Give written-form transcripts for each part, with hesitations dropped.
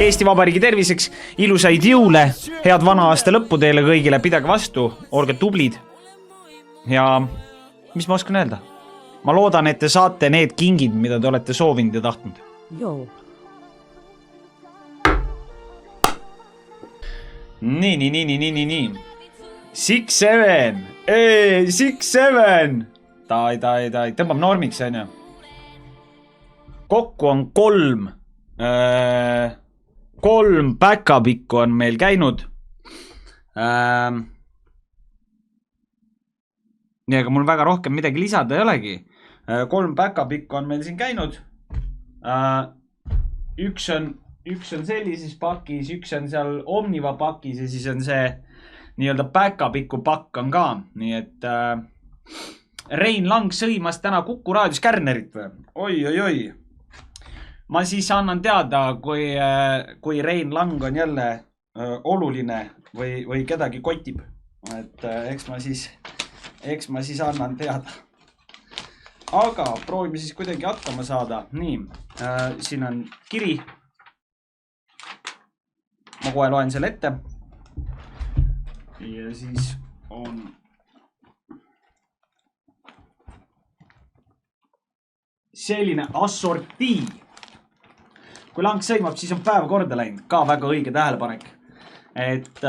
Eesti Vabariigi terviseks, ilusaid jõule, head vana aasta lõppu teile kõigile, pidage vastu, olge tublid. Ja mis ma oskan öelda? Ma loodan, et te saate need kingid, mida te olete soovinud ja tahtnud. Joo. Nii. 6-7. 6-7. Tai. Tõmbab normiks, on ju. Kokku on 3 päkapikku on meil käinud. Nii, aga mul väga rohkem midagi lisada ei olegi. 3 päkapikku on meil siin käinud. Üks on sellises pakis, üks on seal Omniva pakis ja siis on see nii-öelda päkapiku pakk on ka. Nii et Rein Lang sõimas täna Kuku raadios Kärnerit või? Oi. Ma siis annan teada, kui Rein Lang on jälle oluline või kedagi kotib. Et eks ma siis annan teada. Aga proovime siis kuidagi hakkama saada. Nii, siin on kiri. Ma kohe loen selle ette. Ja siis on selline assortii. Kui Lang sõimab, siis on päev korda läinud. Ka väga õige tähelepanek. Et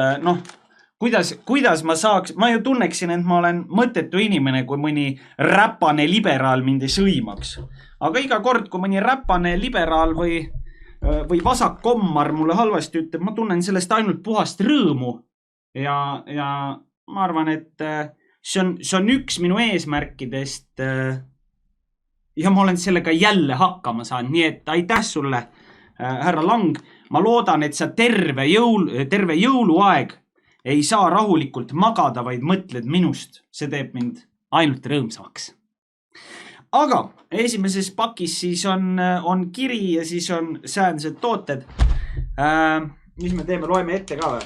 kuidas ma saaks, ma ju tunneksin, et ma olen mõttetu inimene, kui mõni räpane liberaal mind ei sõimaks. Aga iga kord, kui mõni räpane liberaal või vasakkommar mulle halvasti ütleb, ma tunnen sellest ainult puhast rõõmu. Ja ma arvan, et see on üks minu eesmärkidest ja ma olen sellega jälle hakkama saanud. Nii et aitäh sulle, härra Lang. Ma loodan, et sa terve jõuluaeg ei saa rahulikult magada, vaid mõtled minust. See teeb mind ainult rõõmsamaks. Aga esimeses pakis siis on kiri ja siis on säänsed tooted. Mis me teeme? Loeme ette ka või?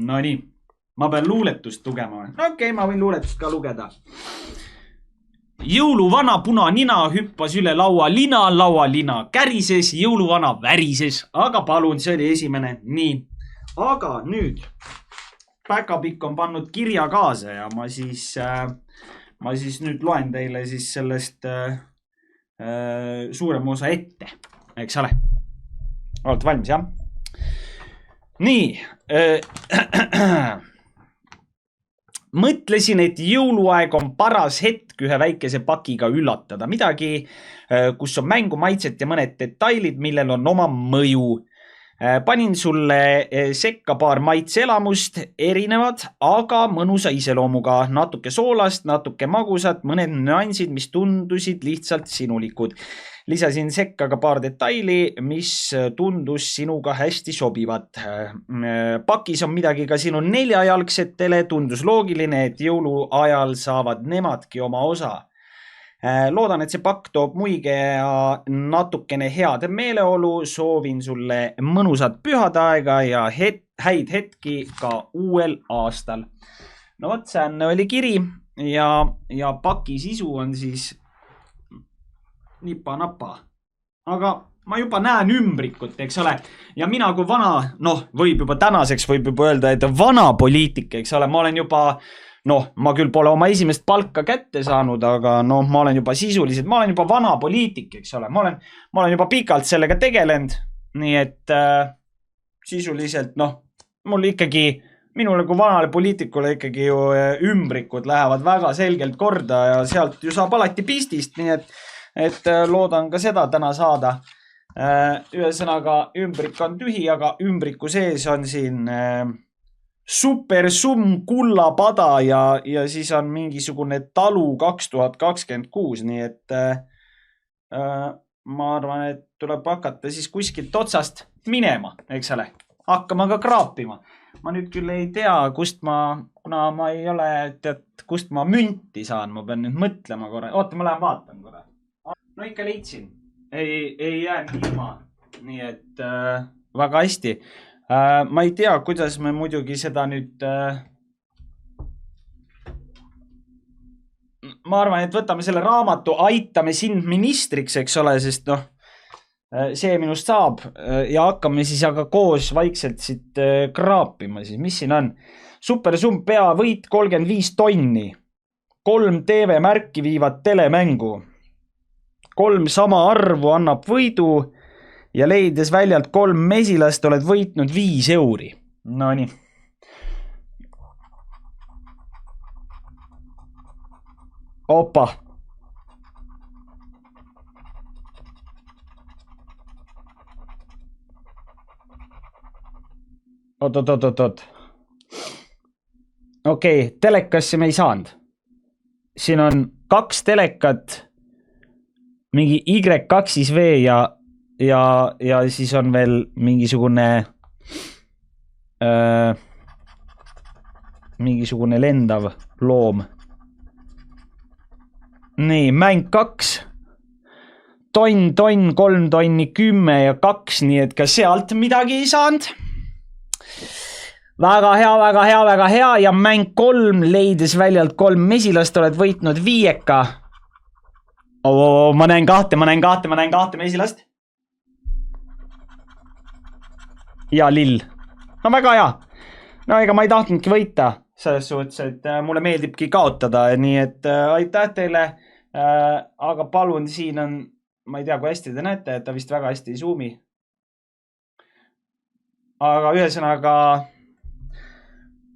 No nii. Ma pean luuletust lugema. Okei, ma võin luuletust ka lugeda. Jõuluvana punanina hüppas üle laualina kärises, jõuluvana värises, aga palun, see oli esimene. Nii, aga nüüd päkapikk on pannud kirja kaasa ja ma siis nüüd loen teile siis sellest suurema osa ette, eks ole. Olete valmis, jah? Nii, mõtlesin, et jõuluaeg on paras hetk ühe väikese pakiga üllatada midagi, kus on mängu maitset ja mõned detailid, millel on oma mõju. Panin sulle sekka paar maitseelamust, erinevad, aga mõnusa iseloomuga, natuke soolast, natuke magusat, mõned nüansid, mis tundusid lihtsalt sinulikud. Lisasin sekka ka paar detaili, mis tundus sinuga hästi sobivat. Pakis on midagi ka sinu 4-jalgsetele, tundus loogiline, et jõuluajal saavad nemadki oma osa. Loodan, et see pakk toob muige ja natukene head meeleolu. Soovin sulle mõnusat pühadaega ja häid hetki ka uuel aastal. No võt, see oli kiri ja paki sisu on siis nipa-napa. Aga ma juba näen ümbrikut, eks ole. Ja mina kui vana, võib juba tänaseks võib juba öelda, et vana poliitik, eks ole. Ma olen juba, ma küll pole oma esimest palka kätte saanud, aga ma olen juba sisuliselt, ma olen juba vana poliitik, eks ole. Ma olen juba pikalt sellega tegelenud. Nii et sisuliselt, mul ikkagi, minule kui vanale poliitikule ikkagi ju ümbrikud lähevad väga selgelt korda ja sealt ju saab alati pistist, nii et loodan ka seda täna saada. Ühesõnaga, ümbrik on tühi, aga ümbriku sees on siin super summ kullapada ja siis on mingisugune talu 2026, nii et ma arvan, et tuleb hakata siis kuskilt otsast minema, eks ole. Hakkama ka kraapima. Ma nüüd küll ei tea, kuna ma ei ole, kust ma münti saan, ma pean nüüd mõtlema korra. Oota, ma lähen vaatan korra. No ikka leidsin. Ei jäänud ilma. Nii et väga hästi. Ma ei tea, kuidas me muidugi seda nüüd ma arvan, et võtame selle raamatu Aitame sind ministriks, eks ole, sest noh, see minust saab ja hakkame siis aga koos vaikselt siit kraapima siis. Mis siin on? Supersumb peavõit 35 tonni. 3 TV-märki viivad telemängu. 3 sama arvu annab võidu ja leides väljalt 3 mesilast oled võitnud 5 euri. No nii. Opa. Oot. Okei, telekasse me ei saanud. Siin on 2 telekat, mingi Y2V ja siis on veel mingisugune lendav loom. Nii, mäng 2. Tonn, 3 tonni, 10 ja 2, nii et ka sealt midagi ei saanud. Väga hea ja mäng 3, leides väljalt 3 mesilast, oled võitnud 5. Ma näen 2 mesilast. Ja lill. No väga hea. No ega ma ei tahtnudki võita selles suhtes, et mulle meeldibki kaotada, nii et aitäh teile. Aga palun, siin on, ma ei tea, kui hästi te näete, et ta vist väga hästi ei zoom'i. Aga ühesõnaga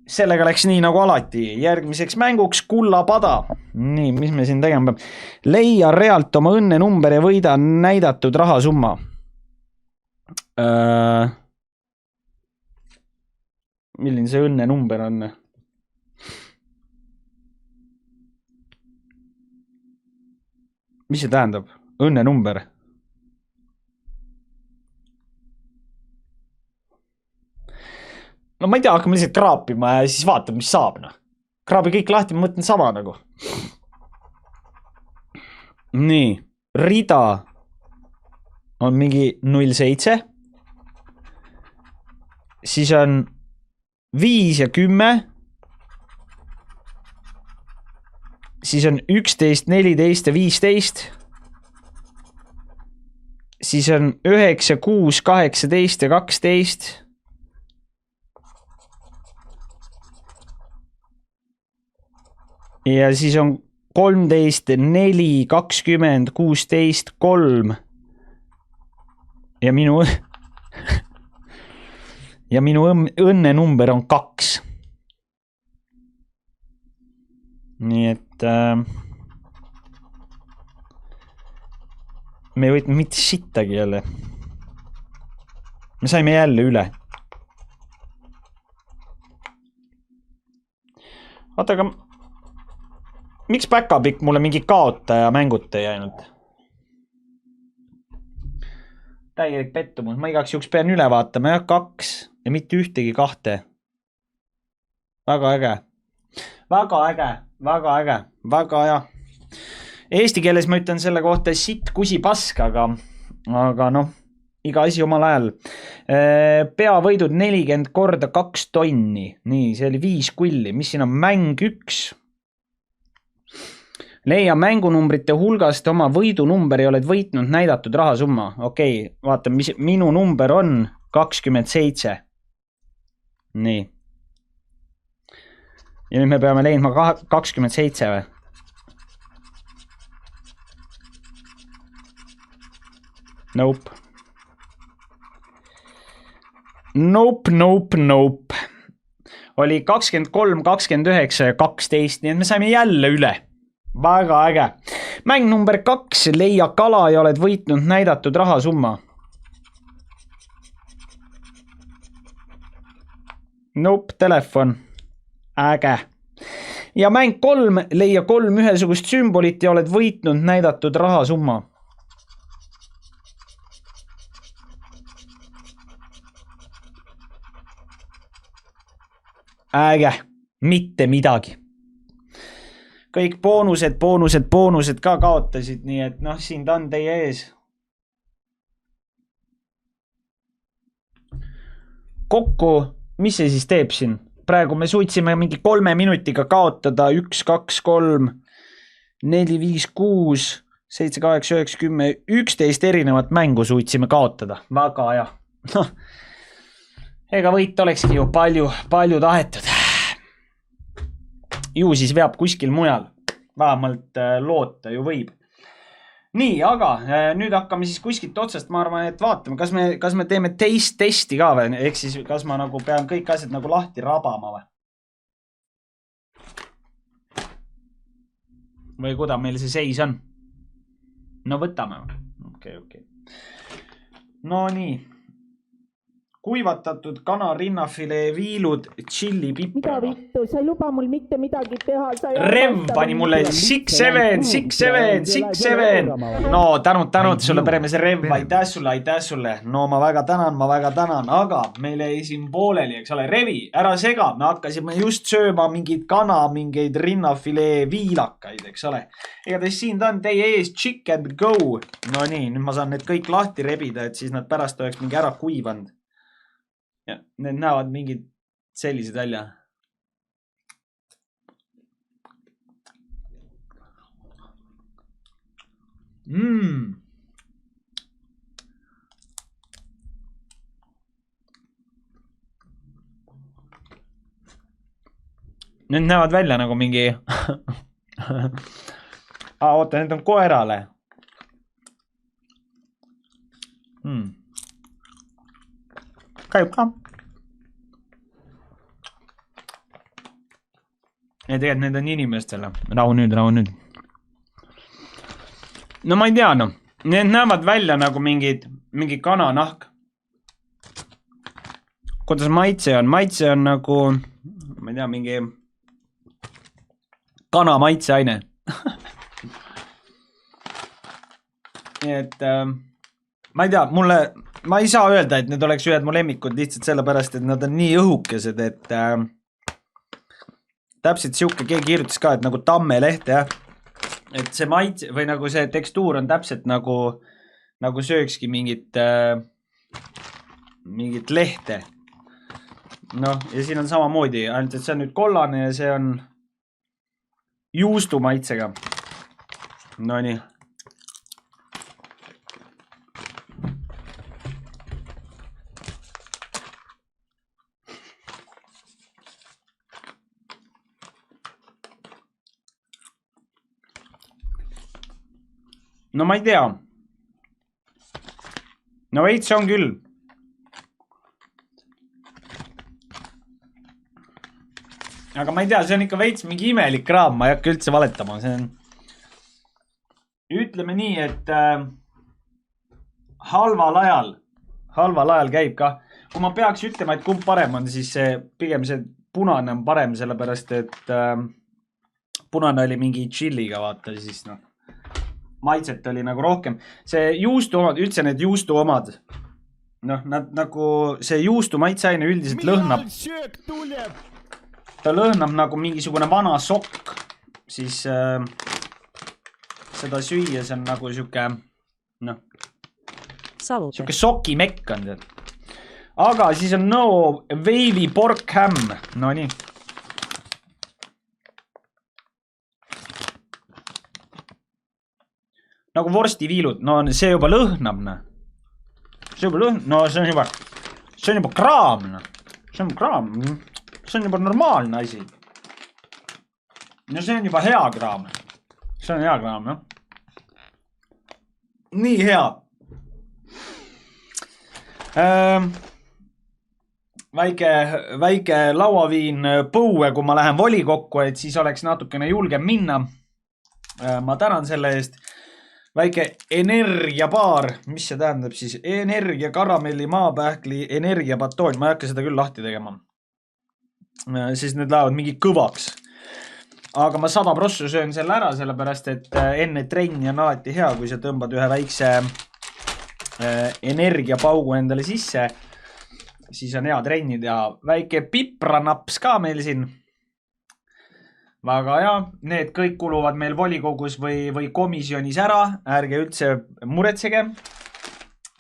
sellega läks nii nagu alati. Järgmiseks mänguks kullapada. Nii, mis me siin tegema peab? Leia realt oma õnne number ja võida näidatud rahasumma. Milline see õnne number on? Mis see tähendab? Õnne number? No ma ei tea, hakkame lihtsalt kraapima ja siis vaatame, mis saab. No. Kraabi kõik lahti, ma mõtlen sama nagu. Nii, rida on mingi 07. Siis on 5 ja 10. Siis on 11, 14 ja 15. Siis on 9, 6, 18 ja 12. Ja siis on 13, 4, 20, 16, 3. Ja minu õnne number on 2. Nii et me ei võitnud mitte sittagi jälle. Me saime jälle üle. Oota, aga miks päkapikk mulle mingi kaotaja mänguta jäi ainult? Täielik pettumus. Ma igaks juhuks pean üle vaatama. Ja 2 ja mitte ühtegi 2. Väga äge. Väga hea. Eesti keeles ma ütlen selle kohta sitt kusi pask, aga noh, iga asi omal ajal. Peavõidud 40 korda 2 tonni. Nii, see oli 5 kulli. Mis siin on? Mäng 1. Leia mängunumbrite hulgast oma võidunumber ja oled võitnud näidatud rahasumma. Okei, vaata, mis minu number on 27. Nii. Ja nüüd me peame leidma 27 või? Nope. Oli 23, 29 ja 12, nii et me saime jälle üle. Väga äge. Mäng number 2, leia kala ja oled võitnud näidatud rahasumma. Nope, telefon. Äge. Ja mäng 3, leia 3 ühesugust sümbolit ja oled võitnud näidatud rahasumma. Äge. Mitte midagi. Kõik boonused ka kaotasid, nii et noh, siin ta on teie ees. Kokku, mis see siis teeb siin? Praegu me suutsime mingi 3 minutiga kaotada 1, 2, 3, 4, 5, 6, 7, 8, 9, 10, 11 erinevat mängu suutsime kaotada. Väga hea. Noh, ega võit olekski ju palju tahetud. Ju siis veab kuskil mujal. Vähemalt loota ju võib. Nii, aga nüüd hakkame siis kuskilt otsast, ma arvan, et vaatame, kas me teeme testi ka või? Ehk siis, kas ma nagu pean kõik asjad nagu lahti rabama või? Või kuda meil see seis on? No võtame. Okei. No nii. Kuivatatud kana, rinnafilee, viilud, chili, pipra. Mida vittu? Sa ei luba mul mitte midagi teha. Rev pani mulle 6-7. No tänud sulle peremees Rev, aitäh sulle. No ma väga tänan, aga meil jäi siin pooleli, eks ole. Revi, ära sega, me hakkasime just sööma mingid kana, mingeid rinnafilee viilakaid, eks ole. Igatahes siin ta on teie ees, chicken go. No nii, nüüd ma saan need kõik lahti rebida, et siis nad pärast oleks mingi ära kuivanud. Ja, need näevad mingid sellised välja. Need näevad välja nagu mingi... oota, need on koerale. Käib ka. Ja tegelikult need on inimestele. Rahu nüüd. No ma ei tea, no. Need näevad välja nagu mingi kananahk. Kuidas maitse on? Maitse on nagu, ma ei tea, mingi kana maitseaine. Et ma ei tea, ma ei saa öelda, et need oleks ühed mu lemmikud lihtsalt sellepärast, et nad on nii õhukesed, et täpselt siuke, keegi kirjutas ka, et nagu tammelehte, jah. Et see maitse või nagu see tekstuur on täpselt nagu söökski mingit lehte. Noh, ja siin on samamoodi, ainult et see on nüüd kollane ja see on juustu maitsega. No nii. No ma ei tea. No veits on küll. Aga ma ei tea, see on ikka veits mingi imelik kraam, ma ei hakka üldse valetama. See on... Ütleme nii, et halval ajal käib ka. Kui ma peaks ütlema, et kumb parem on, siis pigem see punane on parem, sellepärast, et punane oli mingi chilliga, vaata, siis noh. Maitset oli nagu rohkem. See juustu omad, üldse need juustu omad. Noh, nad nagu see juustu maitseaine üldiselt lõhnab. Ta lõhnab nagu mingisugune vana sokk. Siis seda süües on nagu siuke, noh, siuke sokimekk on see. Aga siis on wavy pork ham. No nii. Nagu vorstiviilud, no see juba lõhnab, see on juba kraam, see on juba normaalne asi. No see on juba hea kraam, noh. Nii hea. Väike lauaviin põue, kui ma lähen volikokku, et siis oleks natukene julgem minna. Ma tänan selle eest. Väike energiabaar, mis see tähendab siis? Energia, karamelli, maapähkli, energiapatoon. Ma ei hakka seda küll lahti tegema. Siis need lähevad mingi kõvaks. Aga ma 100% söön selle ära, sellepärast, et enne trenni on alati hea, kui sa tõmbad ühe väikse energiapaugu endale sisse. Siis on hea trenni teha. Väike pipranaps ka meil siin. Väga hea, need kõik kuluvad meil volikogus või komisjonis ära, ärge üldse muretsege.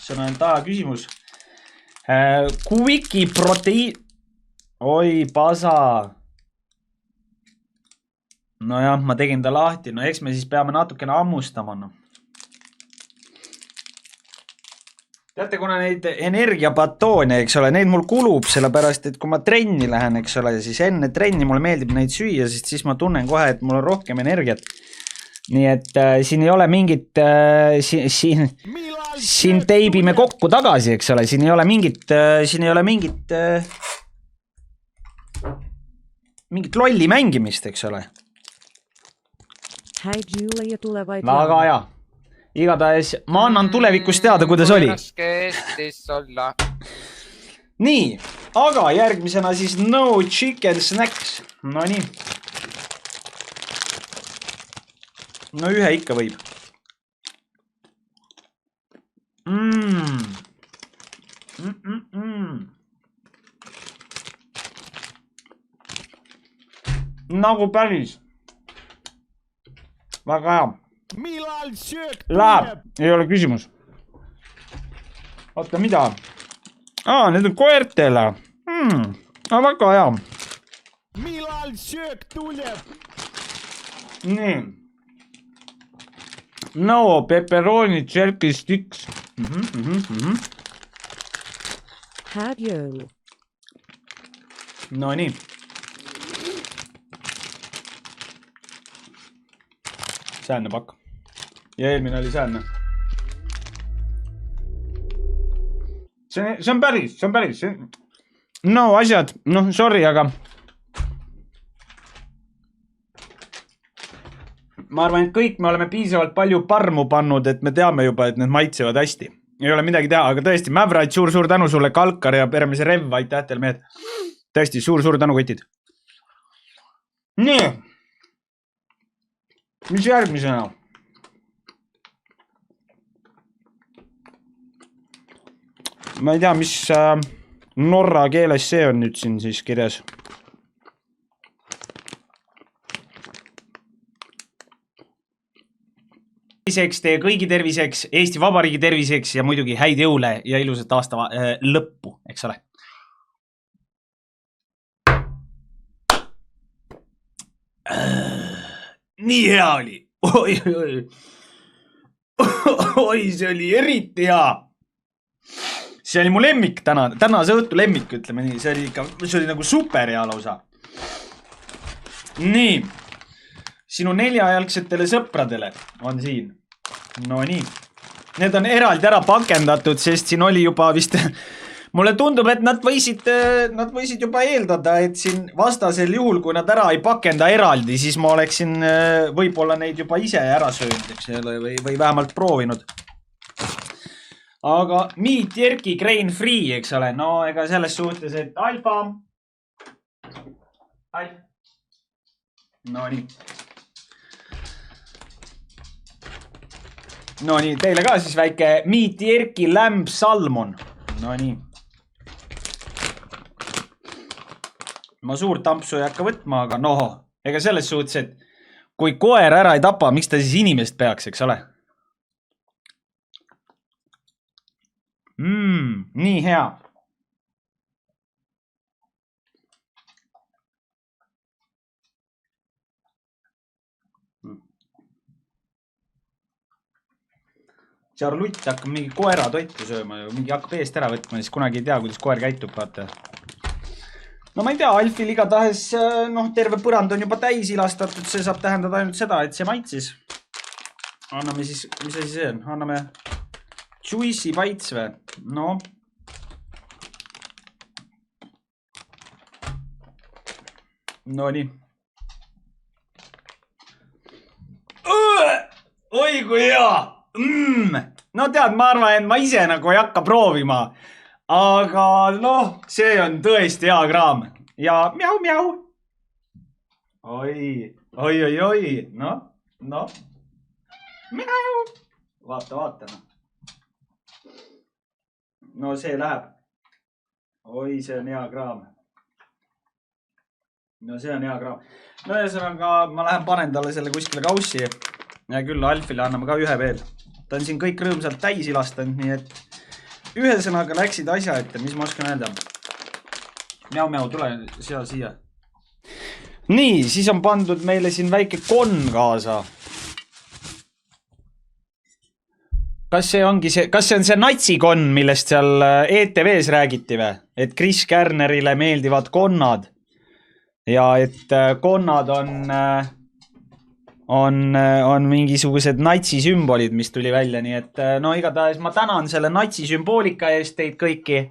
See on ainult aja küsimus. Kuviki, ... Oi, pasa. Nojah, ma tegin ta lahti. No eks me siis peame natukene ammustama. No. Teate, kuna neid energiapatoone, eks ole, neid mul kulub, sellepärast, et kui ma trenni lähen, eks ole, siis enne trenni mulle meeldib neid süüa, sest siis ma tunnen kohe, et mul on rohkem energiat. Nii et siin ei ole mingit, siin teibime kokku tagasi, eks ole, siin ei ole mingit lolli mängimist, eks ole. Häid jõule ja tulevaid Väga hea. Igatahes ma annan tulevikus teada, kuidas oli. Nii, aga järgmisena siis no chicken snacks. No nii. No ühe ikka võib. Nagu päris. Väga hea. Läheb, ei ole küsimus. Oota, mida? Need on koertele. Väga hea. Millal söök tuleb? Nii. No, pepperoni, jerky sticks. Häid jõulu. No nii. Säänne pakk. Ja eelmine oli säänne. See on päris. No asjad, sorry, aga ma arvan, et kõik me oleme piisavalt palju parmu pannud, et me teame juba, et need maitsevad hästi. Ei ole midagi teha, aga tõesti, Mävraid, suur tänu sulle, Kalkar ja Peremise Rev, aitäh teile mehed. Tõesti, suur tänu kotid. Nii. Mis järgmisena? Ma ei tea, mis norra keeles see on nüüd siin siis kirjas. Teie kõigi terviseks, Eesti Vabariigi terviseks ja muidugi häid jõule ja ilusat aasta lõppu, eks ole. Nii hea oli. Oi, see oli eriti hea. See oli mu lemmik tänase õhtu lemmik, ütleme nii. See oli nagu super hea lausa. Nii. Sinu 4-jalgsetele sõpradele on siin. No nii. Need on eraldi ära pakendatud, sest siin oli juba vist... Mulle tundub, et nad võisid juba eeldada, et siin vastasel juhul, kui nad ära ei pakenda eraldi, siis ma oleksin võib-olla neid juba ise ära söönud, eks ole, või vähemalt proovinud. Aga meat jerky grain free, eks ole. No ega selles suhtes, et alfa. No nii. No nii, teile ka siis väike meat jerky lamb salmon. No nii. Ma suurt tampsu ei hakka võtma, aga ega selles suhtes, et kui koer ära ei tapa, miks ta siis inimest peaks, eks ole? Nii hea. Charlutt hakkab mingi koera toitu sööma ja mingi hakkab eest ära võtma, siis kunagi ei tea, kuidas koer käitub, vaata. No ma ei tea, Alfil igatahes terve põrand on juba täis ilastatud, see saab tähendada ainult seda, et see maitsis. Anname siis, mis asi see on? Anname juicy bites või? No. No nii. Oi kui hea! No tead, ma arvan, et ma ise nagu ei hakka proovima. Aga see on tõesti hea kraam. Ja miau. Oi. No. Miau. Vaata. No see läheb. Oi, see on hea kraam. No see on hea kraam. No ühesõnaga, ma lähen panen talle selle kuskile kaussi. Ja küll Alfile anname ka ühe veel. Ta on siin kõik rõõmsalt täis ilastanud, nii et ühesõnaga läksid asja ette, mis ma oskan öelda. Miau, tule siia. nii, siis on pandud meile siin väike konn kaasa. Kas see on see natsikonn, millest seal ETV-s räägiti või? Et Chris Kärnerile meeldivad konnad. Ja et konnad on mingisugused natsisümbolid, mis tuli välja. Nii et no igatahes ma tänan selle natsisümboolika eest teid kõiki.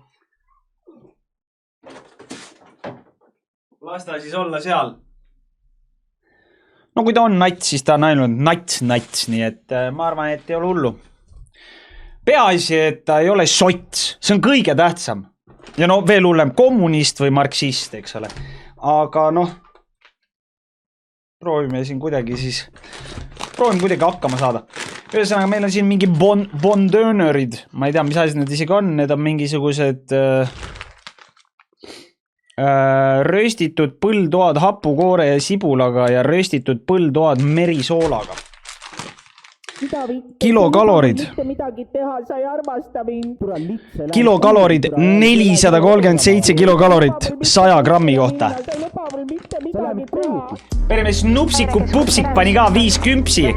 Las ta siis olla seal. No kui ta on nats, siis ta on ainult nats. Nii et ma arvan, et ei ole hullu. Peaasi, et ta ei ole sots. See on kõige tähtsam. Ja no veel hullem kommunist või marksist, eks ole. Aga noh, proovime siin kuidagi hakkama saada. Ühesõnaga, meil on siin mingi bondönerid. Ma ei tea, mis asjad need isegi on. Need on mingisugused röstitud põltoad hapukoore ja sibulaga ja röstitud põltoad merisoolaga. Kilokalorid. Kilokalorid 437 kilokalorit 100 grammi kohta. Peremees Nupsiku Pupsik pani ka 5 kümpsi.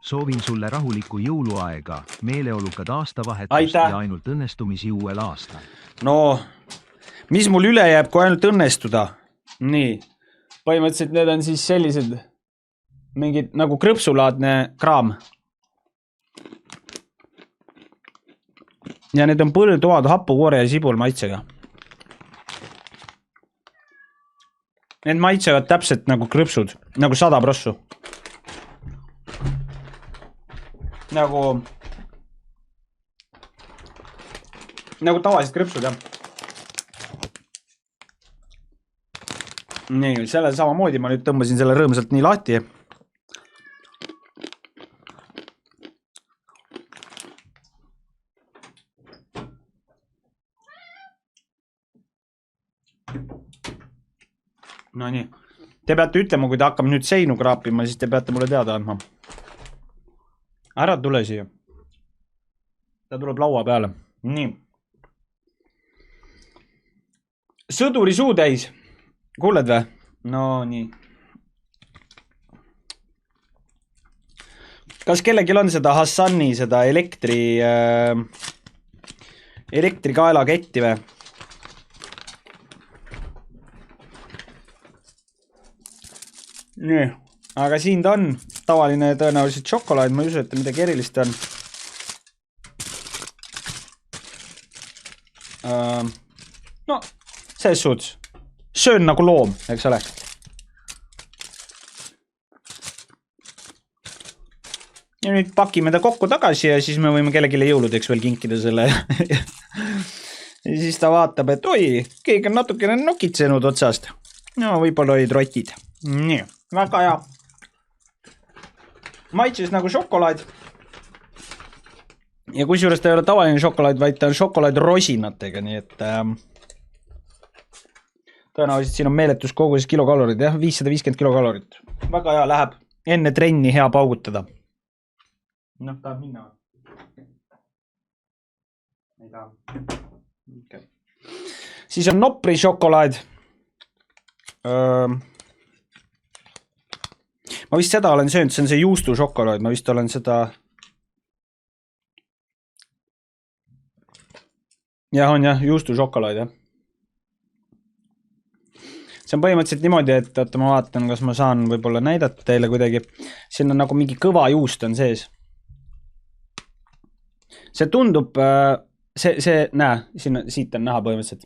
Soovin sulle rahulikku jõuluaega, meeleolukad aastavahetust ja ainult õnnestumisi uuel aastal. No, mis mul üle jääb, kui ainult õnnestuda? Nii. Põhimõtteliselt need on siis sellised mingid nagu krõpsulaadne kraam. Ja need on põltoad hapukoore ja sibul maitsega. Need maitsevad täpselt nagu krõpsud, nagu 100 prossu. Nagu tavalised krõpsud, jah. Nii, selle samamoodi ma nüüd tõmbasin selle rõõmsalt nii lahti. No nii. Te peate ütlema, kui ta hakkab nüüd seinu kraapima, siis te peate mulle teada andma. Ära tule siia. Ta tuleb laua peale. Nii. Sõduri suu täis. Kuuled või? No nii. Kas kellegil on seda Hassani, seda elektrikaela ketti või? Nii. Aga siin ta on. Tavaline tõenäoliselt šokolaad. Ma ei usu, et midagi erilist on. No, selles suuts. Söön nagu loom, eks ole. Ja nüüd pakime ta kokku tagasi ja siis me võime kellegile jõuludeks veel kinkida selle. Ja siis ta vaatab, et oi, keegi on natukene nokitsenud otsast. No, võib-olla olid rotid. Nii, väga hea. Maitses nagu šokolaad. Ja kusjuures ta ei ole tavaline šokolaad, vaid ta on šokolaad rosinatega, nii et... Tõenäoliselt siin on meeletus koguses kilokalorid, jah, 550 kilokalorit. Väga hea, läheb enne trenni hea paugutada. Noh, tahab minna. Ei taha. Okay. Siis on Nopri šokolaad. Ma vist seda olen söönud, see on see juustu šokolaad. Ma vist olen seda... Jah, on jah, juustu šokolaad, jah. See on põhimõtteliselt niimoodi, et oota, ma vaatan, kas ma saan võib-olla näidata teile kuidagi. Siin on nagu mingi kõva juust on sees. See tundub, näe, siit on näha põhimõtteliselt.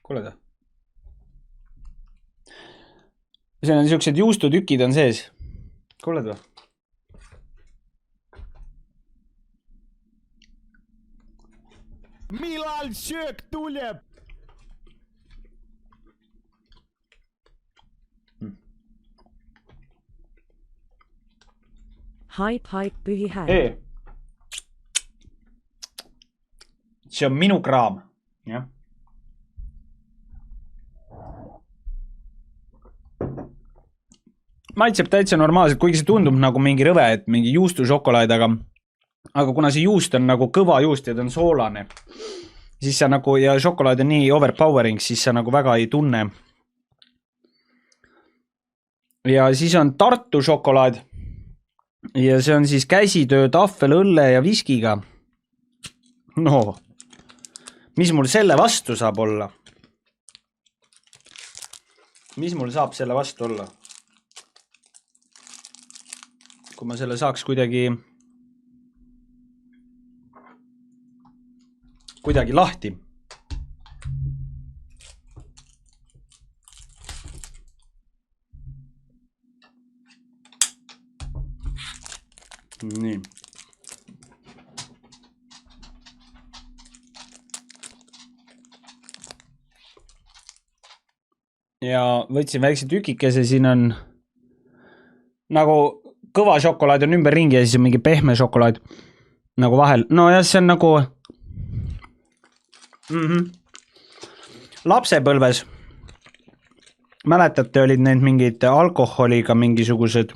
Kuule ta. Siin on niisugused juustutükid on sees. Kuule ta. Millal söök tuleb? Haip, pühi hääl. See on minu kraam. Ja. Maitseb täitsa normaalselt, kuigi see tundub nagu mingi rõve, et mingi juustu šokolaad, aga kuna see juust on nagu kõva juust ja ta on soolane, siis sa nagu, ja šokolaad on nii overpowering, siis sa nagu väga ei tunne. Ja siis on Tartu šokolaad. Ja see on siis käsitöö tahvel õlle ja viskiga. No, mis mul selle vastu saab olla? Mis mul saab selle vastu olla? Kui ma selle saaks kuidagi lahti. Nii. Ja võtsin väikse tükikese, siin on nagu kõva šokolaad on ümber ringi ja siis on mingi pehme šokolaad nagu vahel. No ja see on nagu lapsepõlves. Mäletate, olid need mingid alkoholiga mingisugused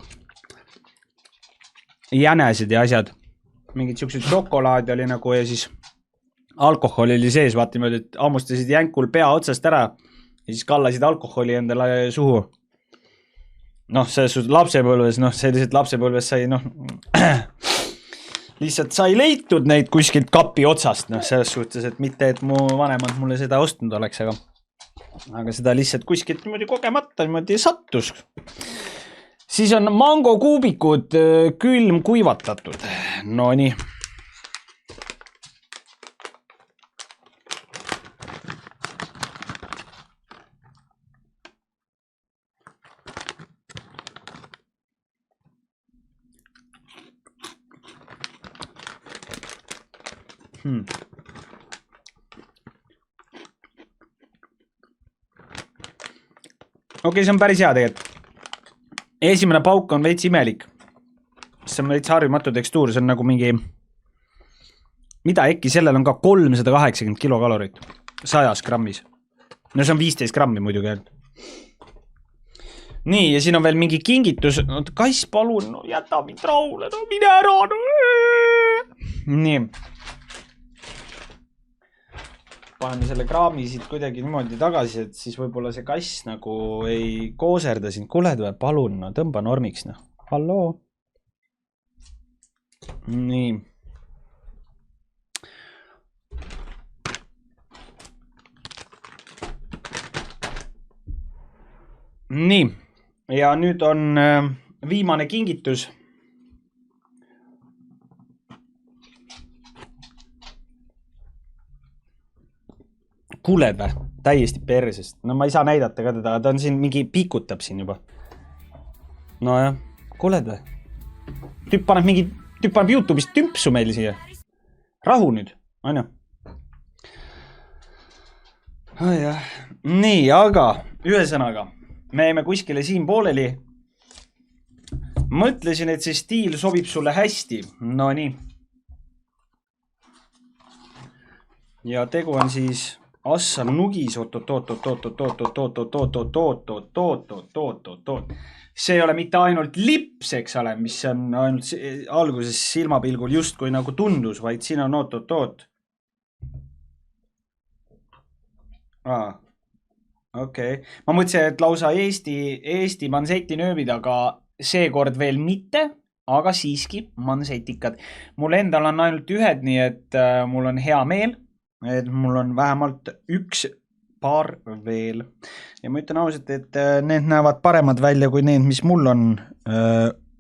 jänesed ja asjad. Mingid siuksed šokolaad oli nagu ja siis alkohol oli sees, vaata niimoodi, et ammustasid jänkul pea otsast ära ja siis kallasid alkoholi endale suhu. Noh, selles lapsepõlves, selliselt lapsepõlves sai, lihtsalt sai leitud neid kuskilt kapi otsast, selles suhtes, et mitte, et mu vanemad mulle seda ostnud oleks, aga seda lihtsalt kuskilt niimoodi kogemata niimoodi sattus. Siis on mangokuubikud külm kuivatatud. No nii. Okei, see on päris hea tegelikult. Esimene pauk on veits imelik. See on veits harjumatu tekstuur, see on nagu mingi... Mida äkki, sellel on ka 380 kilokalorit 100 grammis. No see on 15 grammi muidugi. Nii, ja siin on veel mingi kingitus. Kass, palun, jäta mind rahule, mine ära. Nii. Paneme selle kraami siit kuidagi niimoodi tagasi, et siis võib-olla see kass nagu ei kooserda siin. Kuuled või, palun, tõmba normiks. Halloo. Nii. Nii. Ja nüüd on viimane kingitus. Kuuled või? Täiesti persest. No ma ei saa näidata ka teda, ta on siin mingi pikutab siin juba. No jah, kuuled või? Tüüp paneb YouTube'ist tümpsu meil siia. Rahu nüüd, on ju? Oh, jah. Nii, aga ühesõnaga, me jäime kuskile siin pooleli. Mõtlesin, et see stiil sobib sulle hästi. No nii. Ja tegu on siis... Assa nugis, see ei ole mitte ainult lips, eks ole, mis on ainult alguses silmapilgul just kui nagu tundus, vaid siin on okei. Ma mõtlesin, et lausa Eesti mansetinööbid, aga seekord veel mitte, aga siiski mansetikad. Mul endal on ainult ühed, nii et mul on hea meel. Et mul on vähemalt üks paar veel. Ja ma ütlen ausalt, et need näevad paremad välja kui need, mis mul on,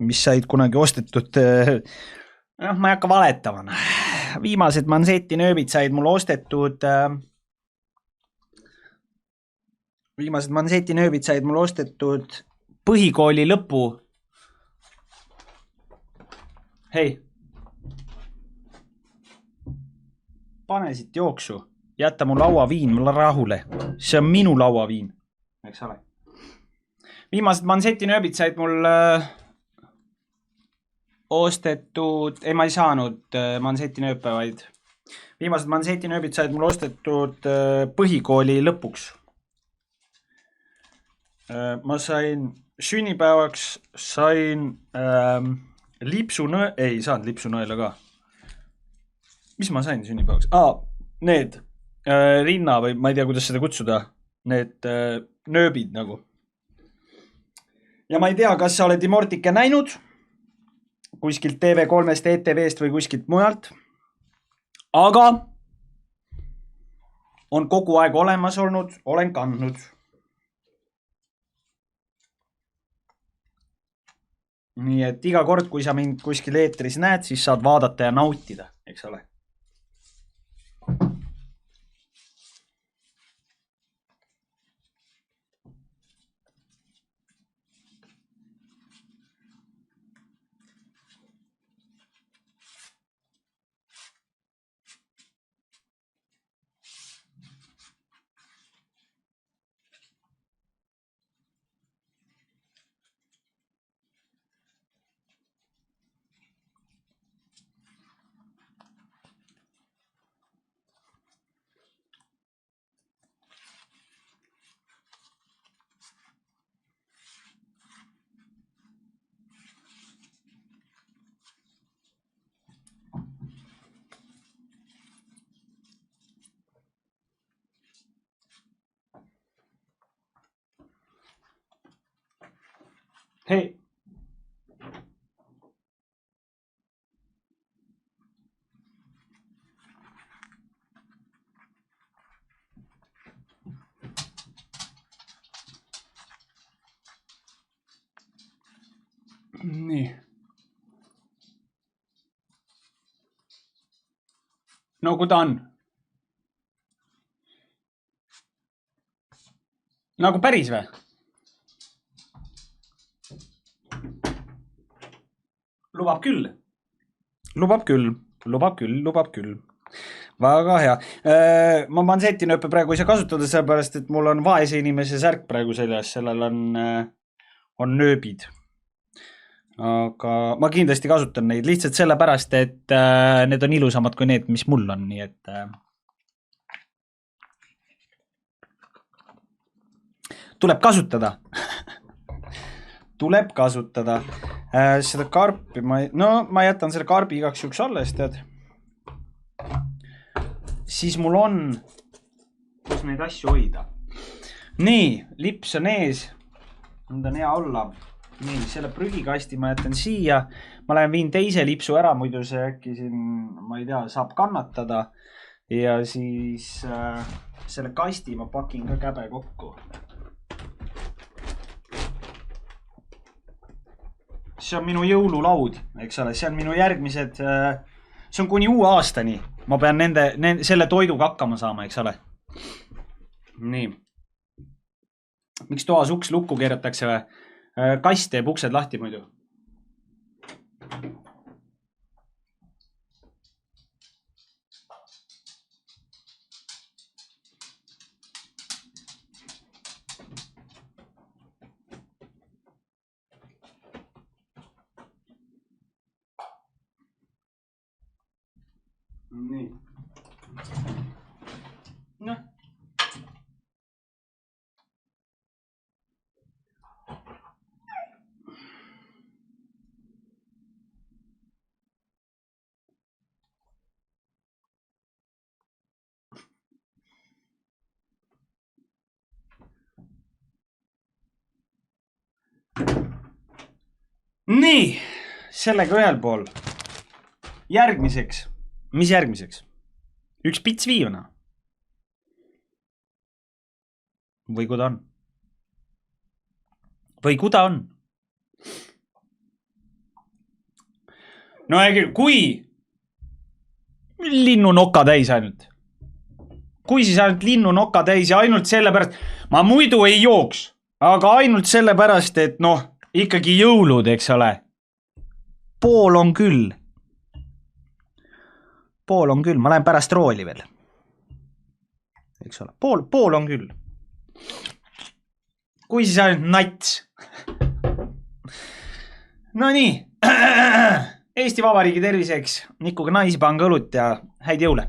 mis said kunagi ostetud. Ma ei hakka valetama. Viimased mansetinööbid said mul ostetud. Viimased mansetinööbid said mul ostetud põhikooli lõpu. Hei. Pane siit jooksu, jätta mu lauaviin mulle rahule. See on minu lauaviin. Eks ole. Viimased mansetinööbid said mul ostetud, ma ei saanud mansetinööpe, vaid viimased mansetinööbid said mul ostetud põhikooli lõpuks. Ma sain sünnipäevaks, sain lipsunõela, ei saanud lipsunõela ka. Mis ma sain sünnipäevaks? Need rinna või ma ei tea, kuidas seda kutsuda. Need nööbid nagu. Ja ma ei tea, kas sa oled Immortike näinud kuskilt TV3-st, ETV-st või kuskilt mujalt. Aga on kogu aeg olemas olnud, olen kandnud. Nii et iga kord, kui sa mind kuskil eetris näed, siis saad vaadata ja nautida, eks ole. Hei. Nii. No kui ta on? Nagu päris või? Lubab küll. Lubab küll. Lubab küll. Lubab küll. Väga hea. Ma mansetinööpe praegu ei saa kasutada, sellepärast, et mul on vaese inimese särk praegu seljas. Sellel on nööbid. Aga ma kindlasti kasutan neid lihtsalt sellepärast, et need on ilusamad kui need, mis mul on. Nii et tuleb kasutada. Tuleb kasutada. Seda karpi ma jätan selle karbi igaks juhuks alles, tead. Siis mul on, kus neid asju hoida. Nii, lips on ees. Nüüd on hea olla. Nii, selle prügikasti ma jätan siia. Ma lähen viin teise lipsu ära, muidu see äkki siin, ma ei tea, saab kannatada. Ja siis selle kasti ma pakin ka käbe kokku. See on minu jõululaud, eks ole. See on minu järgmised, see on kuni uue aastani. Ma pean selle toiduga hakkama saama, eks ole. Nii. Miks toas uks lukku keeratakse või? Kast teeb uksed lahti muidu. Nii. Noh. Nii, sellega ühel pool. Järgmiseks. Mis järgmiseks? Üks pits viivana. Või kuda on? Või kuda on? No kui linnu noka täis ainult. Kui siis ainult linnu noka täis ja ainult sellepärast, ma muidu ei jooks, aga ainult sellepärast, et noh, ikkagi jõulud, eks ole. Pool on küll. Pool on küll, ma lähen pärast rooli veel. Eks ole, pool on küll. Kui siis ainult nats. No nii, Eesti Vabariigi terviseks Nikuga Naisipanga õlut ja häid jõule.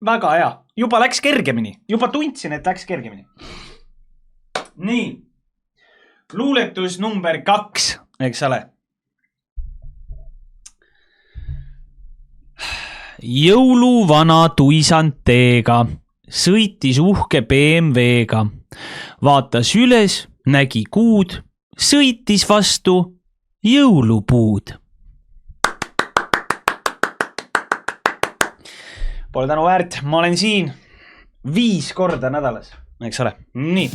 Väga hea, juba läks kergemini, juba tundsin, et läks kergemini. Nii, luuletus number 2. Eks ole. jõuluvana tuisand teega, sõitis uhke BMW-ga, vaatas üles, nägi kuud, sõitis vastu jõulupuud. Pole tänu väärt, ma olen siin 5 korda nädalas, eks ole. Nii.